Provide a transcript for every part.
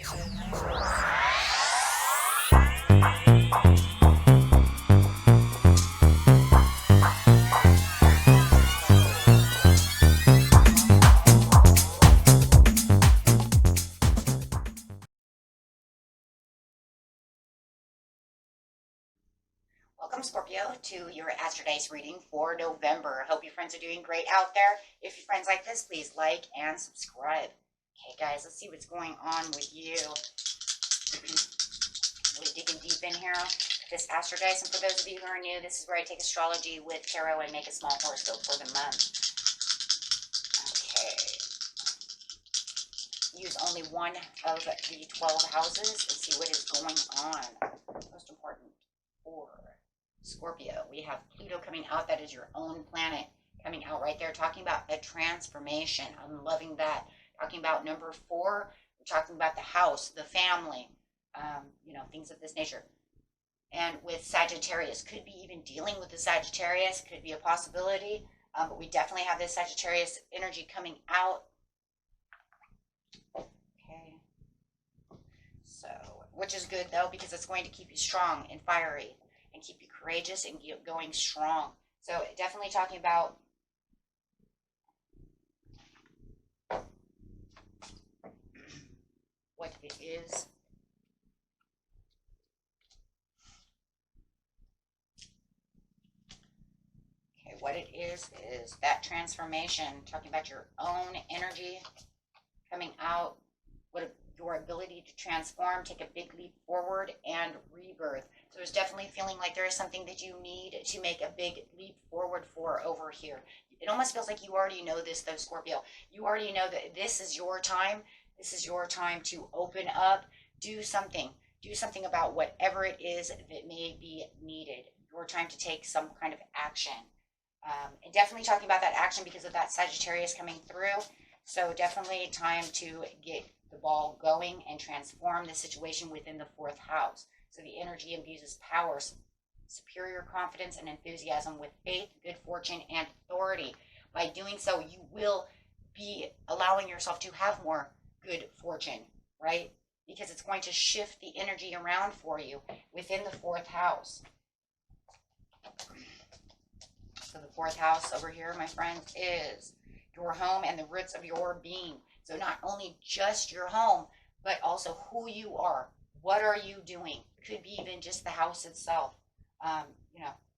Welcome, Scorpio, to your Astrodice reading for November. Hope your friends are doing great out there. If your friends like this, please like and subscribe. Okay, guys, let's see what's going on with you. Really digging deep in here. This Astrodice, and for those of you who are new, this is where I take astrology with tarot and make a small horoscope for the month. Okay. Use only one of the 12 houses and see what is going on. Most important for Scorpio, we have Pluto coming out. That is your own planet coming out right there, talking about a transformation. I'm loving that. Talking about number 4, we're talking about the house, the family, things of this nature. And with Sagittarius, could be even dealing with the Sagittarius, could be a possibility, but we definitely have this Sagittarius energy coming out. Okay. So, which is good though, because it's going to keep you strong and fiery and keep you courageous and keep going strong. So definitely talking about what it is. Okay, what it is that transformation, talking about your own energy coming out, what your ability to transform, take a big leap forward, and rebirth. So there's definitely feeling like there is something that you need to make a big leap forward for over here. It almost feels like you already know this, though, Scorpio. You already know that this is your time. This is your time to open up, do something. Do something about whatever it is that may be needed. Your time to take some kind of action. And definitely talking about that action because of that Sagittarius coming through. So definitely time to get the ball going and transform the situation within the 4th house. So the energy imbues power, superior confidence, and enthusiasm with faith, good fortune, and authority. By doing so, you will be allowing yourself to have more good fortune, right? Because it's going to shift the energy around for you within the 4th house. So the 4th house over here, my friends, is your home and the roots of your being. So not only just your home, but also who you are. What are you doing? Could be even just the house itself.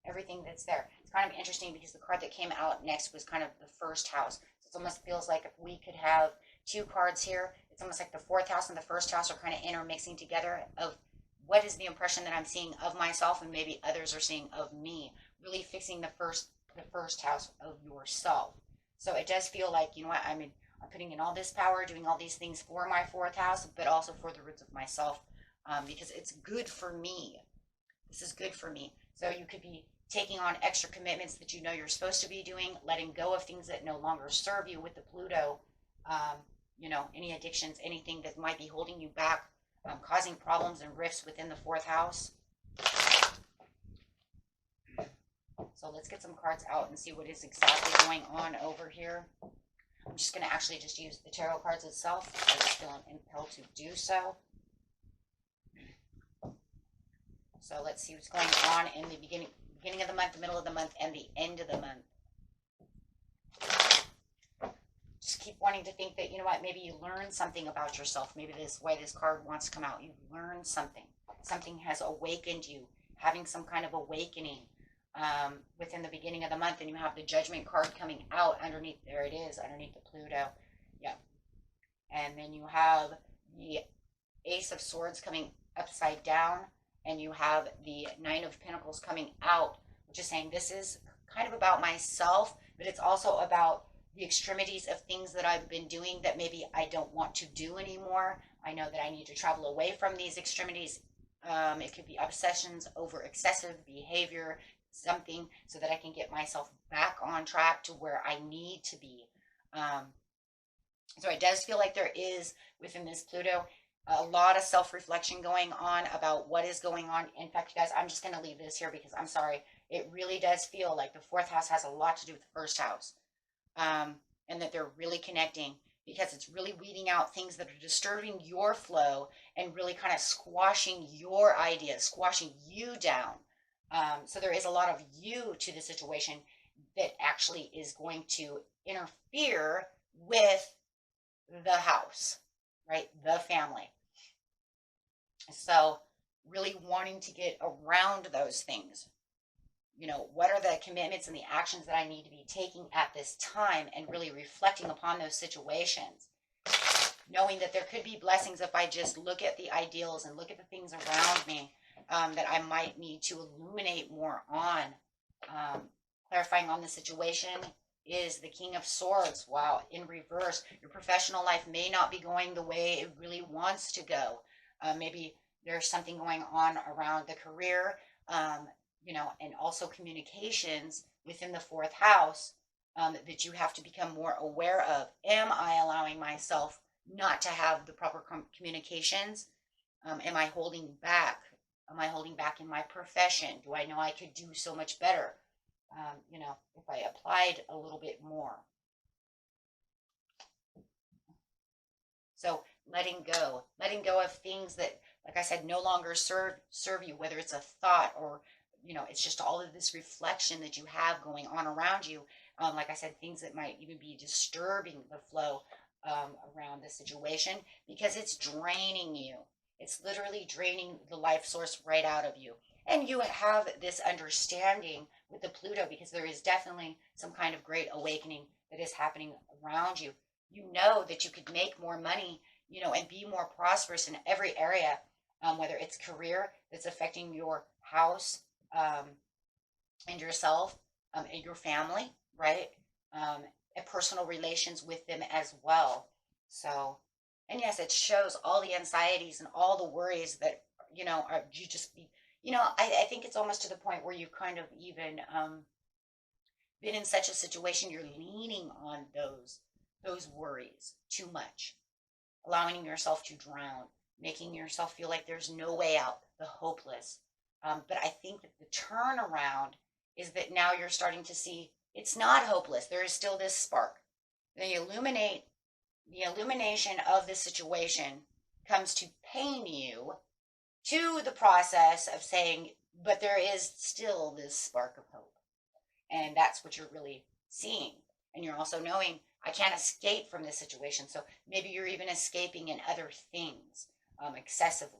Everything that's there. It's kind of interesting because the card that came out next was kind of the 1st house. So it almost feels like if we could have 2 cards here, it's almost like the 4th house and the 1st house are kind of intermixing together of what is the impression that I'm seeing of myself and maybe others are seeing of me. Really fixing the first house of yourself. So it does feel like, I'm putting in all this power, doing all these things for my 4th house, but also for the roots of myself, because it's good for me. This is good for me. So you could be taking on extra commitments that you know you're supposed to be doing, letting go of things that no longer serve you with the Pluto, any addictions, anything that might be holding you back, causing problems and rifts within the 4th house. So let's get some cards out and see what is exactly going on over here. I'm just going to actually just use the tarot cards itself. I just feel impelled to do so. So let's see what's going on in the beginning of the month, the middle of the month, and the end of the month. Just keep wanting to think that, maybe you learn something about yourself. Maybe this way this card wants to come out. You've learned something. Something has awakened you, having some kind of awakening within the beginning of the month. And you have the Judgment card coming out underneath. There it is, underneath the Pluto. Yeah. And then you have the Ace of Swords coming upside down. And you have the 9 of Pentacles coming out, which is saying this is kind of about myself, but it's also about the extremities of things that I've been doing that maybe I don't want to do anymore. I know that I need to travel away from these extremities. It could be obsessions over excessive behavior, something so that I can get myself back on track to where I need to be. So it does feel like there is within this Pluto a lot of self-reflection going on about what is going on. In fact, you guys, I'm just going to leave this here because I'm sorry. It really does feel like the 4th house has a lot to do with the 1st house. And that they're really connecting. because it's really weeding out things that are disturbing your flow and really kind of squashing your ideas, squashing you down. So there is a lot of you to the situation that actually is going to interfere with the house, right? The family. So really wanting to get around those things. What are the commitments and the actions that I need to be taking at this time, and really reflecting upon those situations, knowing that there could be blessings if I just look at the ideals and look at the things around me that I might need to illuminate more on. Clarifying on the situation is the King of Swords. Wow, in reverse, your professional life may not be going the way it really wants to go. Maybe there's something going on around the career, and also communications within the fourth house that you have to become more aware of. Am I allowing myself not to have the proper communications? Am I holding back? Am I holding back in my profession? Do I know I could do so much better? If I applied a little bit more. So letting go of things that, like I said, no longer serve you, whether it's a thought or, it's just all of this reflection that you have going on around you. Like I said, things that might even be disturbing the flow around the situation, because it's draining you. It's literally draining the life source right out of you. And you have this understanding with the Pluto, because there is definitely some kind of great awakening that is happening around you. You know that you could make more money, and be more prosperous in every area, whether it's career that's affecting your house, and yourself, and your family, right? And personal relations with them as well. So, and yes, it shows all the anxieties and all the worries that, are you just be, I think it's almost to the point where you've kind of even been in such a situation, you're leaning on those worries too much, allowing yourself to drown, making yourself feel like there's no way out, the hopeless. But I think that the turnaround is that now you're starting to see it's not hopeless. There is still this spark. The illumination of the situation comes to pain you to the process of saying, but there is still this spark of hope. And that's what you're really seeing. And you're also knowing, I can't escape from this situation. So maybe you're even escaping in other things excessively.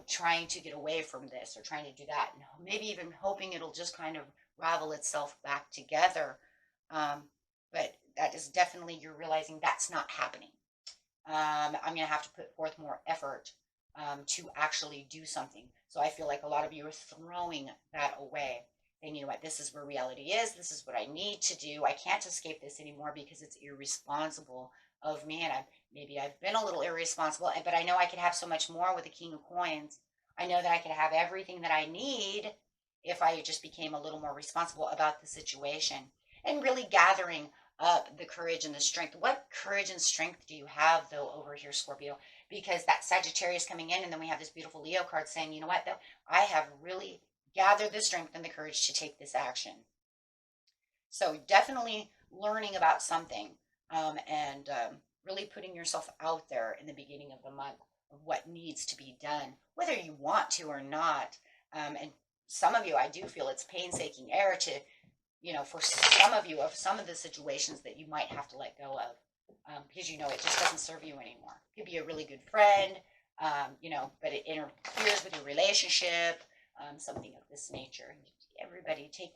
Trying to get away from this or trying to do that. And maybe even hoping it'll just kind of ravel itself back together. But that is definitely, you're realizing that's not happening. I'm going to have to put forth more effort to actually do something. So I feel like a lot of you are throwing that away. And you know what, this is where reality is. This is what I need to do. I can't escape this anymore because it's irresponsible of me. And maybe I've been a little irresponsible, but I know I could have so much more with the King of Coins. I know that I could have everything that I need if I just became a little more responsible about the situation, and really gathering up the courage and the strength. What courage and strength do you have, though, over here, Scorpio? Because that Sagittarius coming in, and then we have this beautiful Leo card saying, you know what, though, I have really gathered the strength and the courage to take this action. So definitely learning about something, and really putting yourself out there in the beginning of the month of what needs to be done, whether you want to or not. And some of you, I do feel it's painstaking error to, for some of you, of some of the situations that you might have to let go of, because it just doesn't serve you anymore. It could be a really good friend, but it interferes with your relationship, something of this nature. Everybody take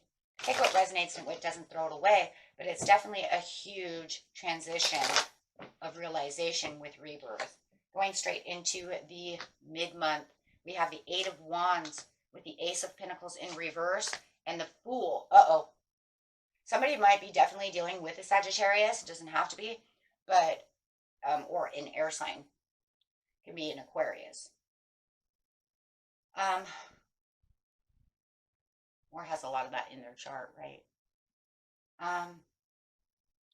what resonates and what doesn't, throw it away. But it's definitely a huge transition of realization with rebirth. Going straight into the mid-month, we have the Eight of Wands with the Ace of Pentacles in reverse and the Fool. Somebody might be definitely dealing with a Sagittarius. It doesn't have to be, but or an air sign. It can be an Aquarius. Or has a lot of that in their chart, right?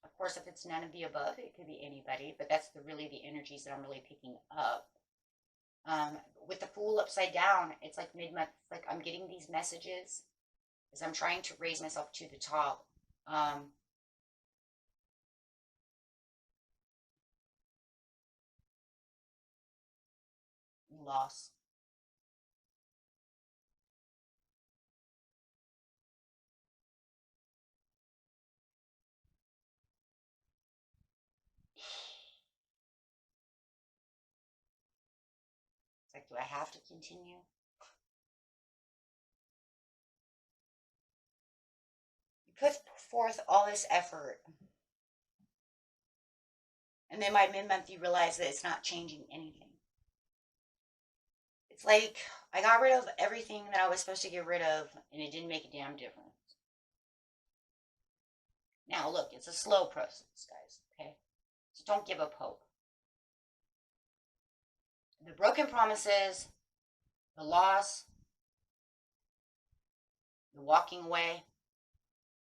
Of course, if it's none of the above, it could be anybody, but that's really the energies that I'm really picking up. With the Fool upside down, it's like mid-month. It's like I'm getting these messages as I'm trying to raise myself to the top. loss. It's like, do I have to continue? You put forth all this effort, and then by mid-month you realize that it's not changing anything. It's like I got rid of everything that I was supposed to get rid of, and it didn't make a damn difference. Now, look, it's a slow process, guys, okay? So don't give up hope. The broken promises, the loss, the walking away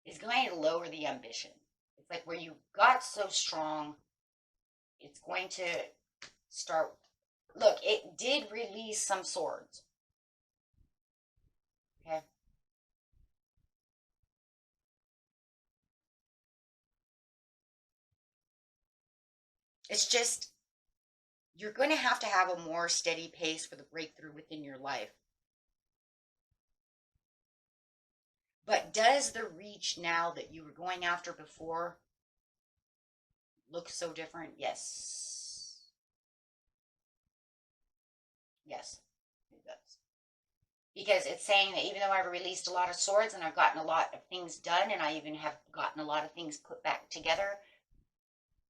is going to lower the ambition. It's like where you got so strong, it's going to start. Look, it did release some swords. Okay. It's just, you're going to have a more steady pace for the breakthrough within your life. But does the reach now that you were going after before look so different? Yes. Yes, it does. Because it's saying that even though I've released a lot of swords and I've gotten a lot of things done, and I even have gotten a lot of things put back together,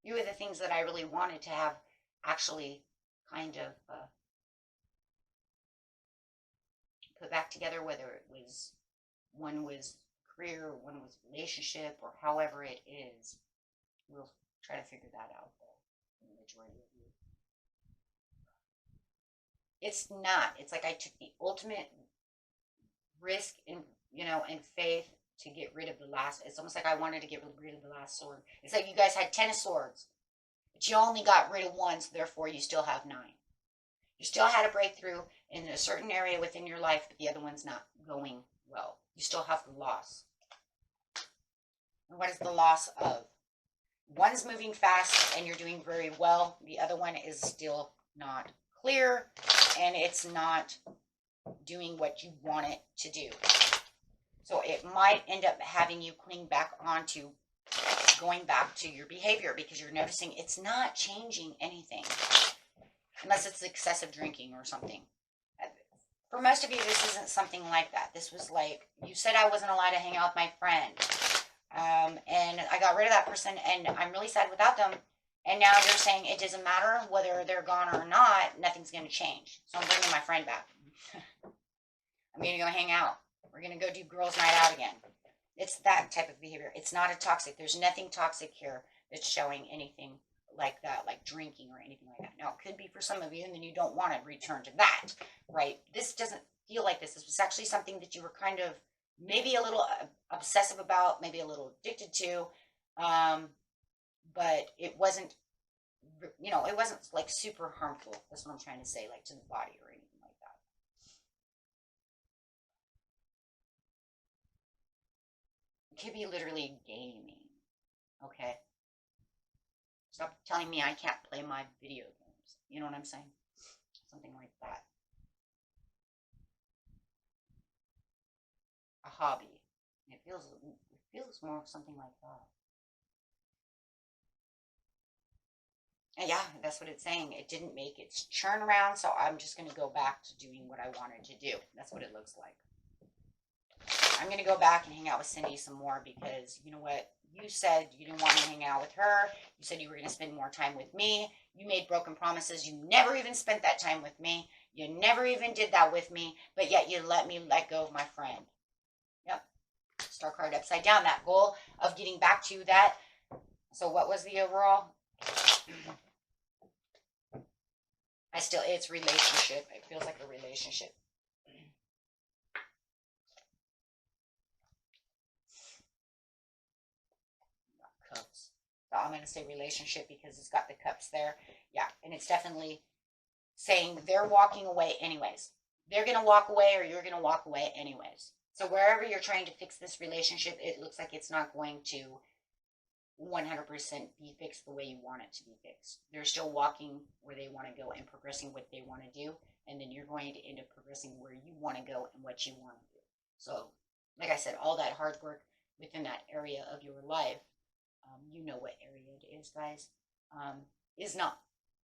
you were the things that I really wanted to have actually kind of put back together, whether it was one was career, one was relationship, or however it is. We'll try to figure that out, though, in the majority of you. It's not. It's like I took the ultimate risk and faith to get rid of the last. It's almost like I wanted to get rid of the last sword. It's like you guys had 10 swords, but you only got rid of one, so therefore you still have 9. You still had a breakthrough in a certain area within your life, but the other one's not going well. You still have the loss. And what is the loss of? One's moving fast and you're doing very well. The other one is still not clear and it's not doing what you want it to do. So it might end up having you cling back onto going back to your behavior because you're noticing it's not changing anything. Unless it's excessive drinking or something. For most of you, this isn't something like that. This was like, you said I wasn't allowed to hang out with my friend. And I got rid of that person, and I'm really sad without them. And now you're saying it doesn't matter whether they're gone or not, nothing's going to change. So I'm bringing my friend back. I'm going to go hang out. We're going to go do girls' night out again. It's that type of behavior. It's not a toxic. There's nothing toxic here that's showing anything like that, like drinking or anything like that. Now, it could be for some of you, and then you don't want to return to that, right? This doesn't feel like this. This was actually something that you were kind of maybe a little obsessive about, maybe a little addicted to, but it wasn't, it wasn't like super harmful. That's what I'm trying to say, like to the body or anything like that. It could be literally gaming, okay? Stop telling me I can't play my video games. You know what I'm saying? Something like that. A hobby. It feels more of something like that. And yeah, that's what it's saying. It didn't make its churn around, so I'm just going to go back to doing what I wanted to do. That's what it looks like. I'm going to go back and hang out with Cindy some more because, you know what? You said you didn't want to hang out with her. You said you were going to spend more time with me. You made broken promises. You never even spent that time with me. You never even did that with me, but yet you let me let go of my friend. Yep. Star card upside down. That goal of getting back to that. So what was the overall? It's relationship. It feels like a relationship. Cups. So I'm going to say relationship because it's got the cups there. Yeah, and it's definitely saying they're walking away anyways. They're going to walk away or you're going to walk away anyways. So wherever you're trying to fix this relationship, it looks like it's not going to 100% be fixed the way you want it to be fixed. They're still walking where they want to go and progressing what they want to do, and then you're going to end up progressing where you want to go and what you want to do. So, like I said, all that hard work within that area of your life, you know what area it is, guys, is not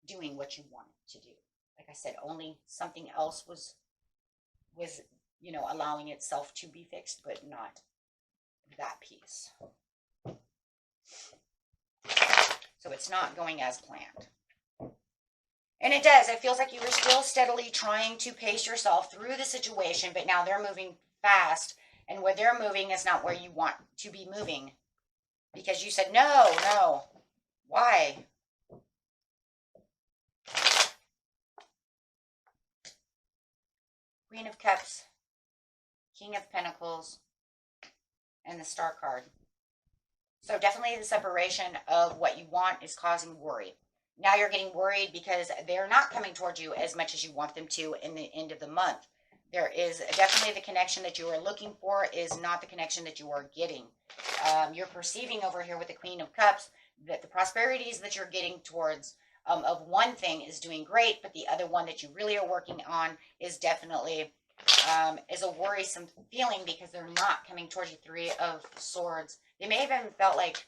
doing what you want it to do. Like I said, only something else was allowing itself to be fixed, but not that piece. So it's not going as planned. And it does. It feels like you were still steadily trying to pace yourself through the situation, but now they're moving fast, and where they're moving is not where you want to be moving. Because you said, no. Why? Queen of Cups, King of Pentacles, and the Star card. So definitely the separation of what you want is causing worry. Now you're getting worried because they're not coming towards you as much as you want them to in the end of the month. There is definitely the connection that you are looking for is not the connection that you are getting. You're perceiving over here with the Queen of Cups that the prosperities that you're getting towards of one thing is doing great, but the other one that you really are working on is definitely is a worrisome feeling because they're not coming towards you. Three of Swords. They may have even felt like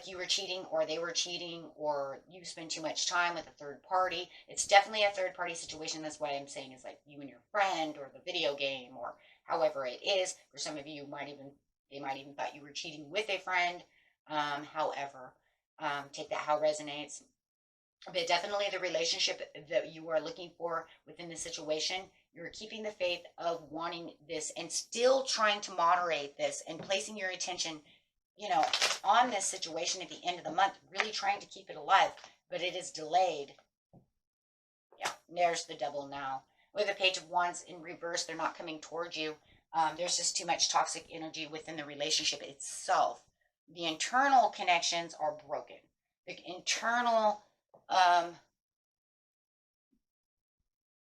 you were cheating or they were cheating or you spend too much time with a third party. It's definitely a third party situation. That's what I'm saying is like you and your friend or the video game or however it is. For some of you, they might even thought you were cheating with a friend. However, take that how it resonates. But definitely the relationship that you are looking for within the situation, you're keeping the faith of wanting this and still trying to moderate this and placing your attention, on this situation at the end of the month, really trying to keep it alive, but it is delayed. Yeah, there's the Devil now. With the Page of Wands in reverse, they're not coming towards you. There's just too much toxic energy within the relationship itself. The internal connections are broken. The internal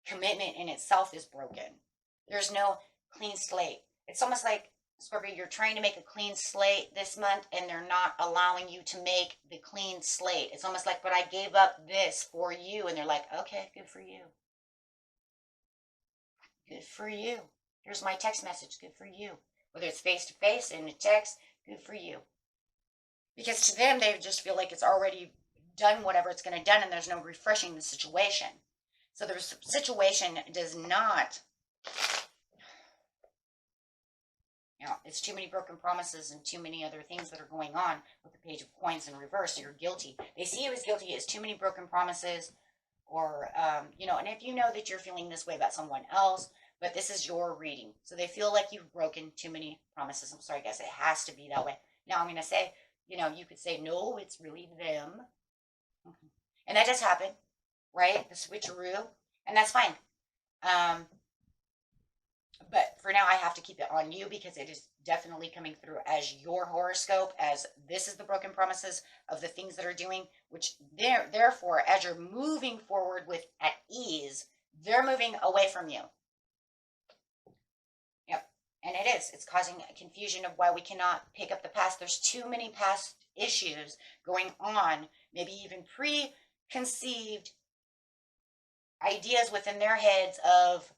commitment in itself is broken. There's no clean slate. It's almost like, Scorpio, you're trying to make a clean slate this month and they're not allowing you to make the clean slate. It's almost like, but I gave up this for you. And they're like, okay, good for you. Good for you. Here's my text message. Good for you. Whether it's face to face in a text, good for you. Because to them, they just feel like it's already done whatever it's going to done and there's no refreshing the situation. So the situation does not, it's too many broken promises and too many other things that are going on with the Page of Coins in reverse. So you're guilty. They see you as guilty as too many broken promises or, and if you know that you're feeling this way about someone else, but this is your reading. So they feel like you've broken too many promises. I'm sorry, guys. It has to be that way. Now I'm going to say, you could say, no, it's really them. And that does happen, right? The switcheroo. And that's fine. But for now, I have to keep it on you because it is definitely coming through as your horoscope, as this is the broken promises of the things that are doing, which therefore, as you're moving forward with at ease, they're moving away from you. Yep. And it is. It's causing a confusion of why we cannot pick up the past. There's too many past issues going on, maybe even preconceived ideas within their heads of,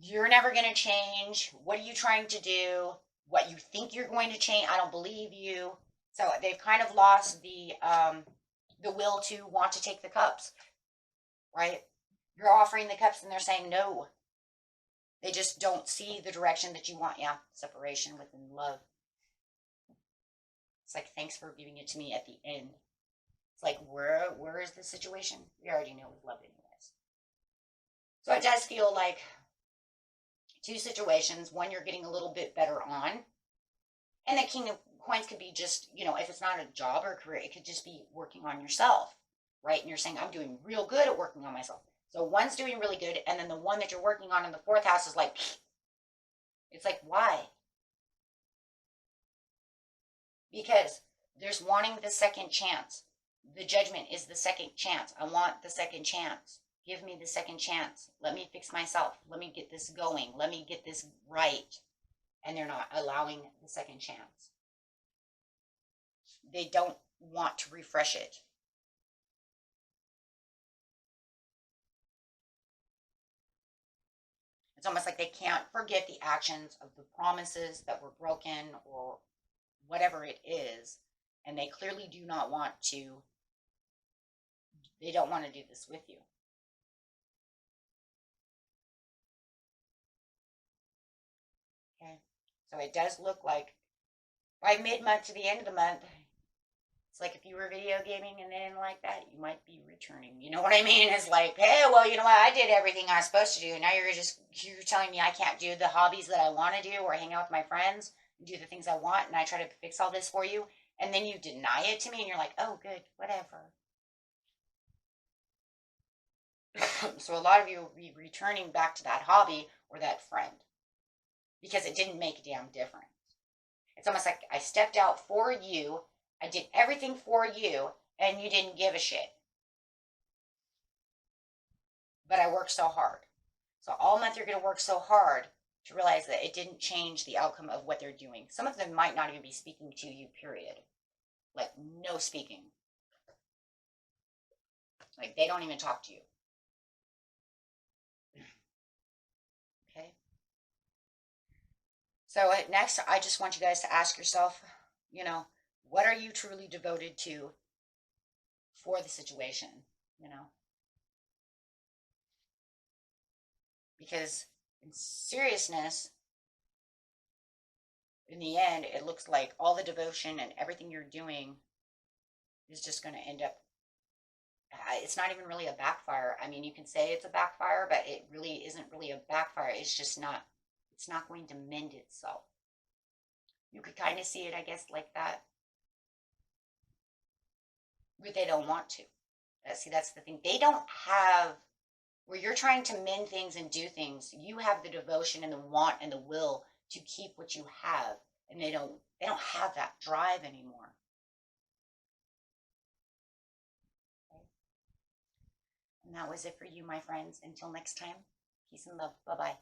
you're never going to change. What are you trying to do? What you think you're going to change? I don't believe you. So they've kind of lost the will to want to take the cups, right? You're offering the cups and they're saying no. They just don't see the direction that you want. Yeah, separation within love. It's like, thanks for giving it to me at the end. It's like, where is the situation? We already know with love anyways. So it does feel like two situations. One, you're getting a little bit better on. And the King of Coins could be just, if it's not a job or a career, it could just be working on yourself, right? And you're saying, I'm doing real good at working on myself. So one's doing really good. And then the one that you're working on in the fourth house is like, it's like, why? Because there's wanting the second chance. The Judgment is the second chance. I want the second chance. Give me the second chance. Let me fix myself. Let me get this going. Let me get this right. And they're not allowing the second chance. they don't want to refresh it. It's almost like they can't forget the actions of the promises that were broken or whatever it is. And they clearly do not want to, they don't want to do this with you. Okay. So it does look like by mid-month to the end of the month, it's like if you were video gaming and they didn't like that, you might be returning. You know what I mean? It's like, hey, well, you know what? I did everything I was supposed to do. And now you're telling me I can't do the hobbies that I want to do or hang out with my friends and do the things I want. And I try to fix all this for you. And then you deny it to me and you're like, oh, good, whatever. So a lot of you will be returning back to that hobby or that friend because it didn't make a damn difference. It's almost like I stepped out for you. I did everything for you, and you didn't give a shit. But I worked so hard. So all month you're going to work so hard to realize that it didn't change the outcome of what they're doing. Some of them might not even be speaking to you, period. Like, no speaking. Like, they don't even talk to you. Okay? So next, I just want you guys to ask yourself, you know, what are you truly devoted to for the situation, you know? Because in seriousness, in the end, it looks like all the devotion and everything you're doing is just going to end up, it's not even really a backfire. I mean, you can say it's a backfire, but it really isn't really a backfire. It's just not, it's not going to mend itself. You could kind of see it, I guess, like that. But they don't want to. See, that's the thing. They don't have, where you're trying to mend things and do things, you have the devotion and the want and the will to keep what you have. And they don't have that drive anymore. Okay. And that was it for you, my friends. Until next time, peace and love. Bye-bye.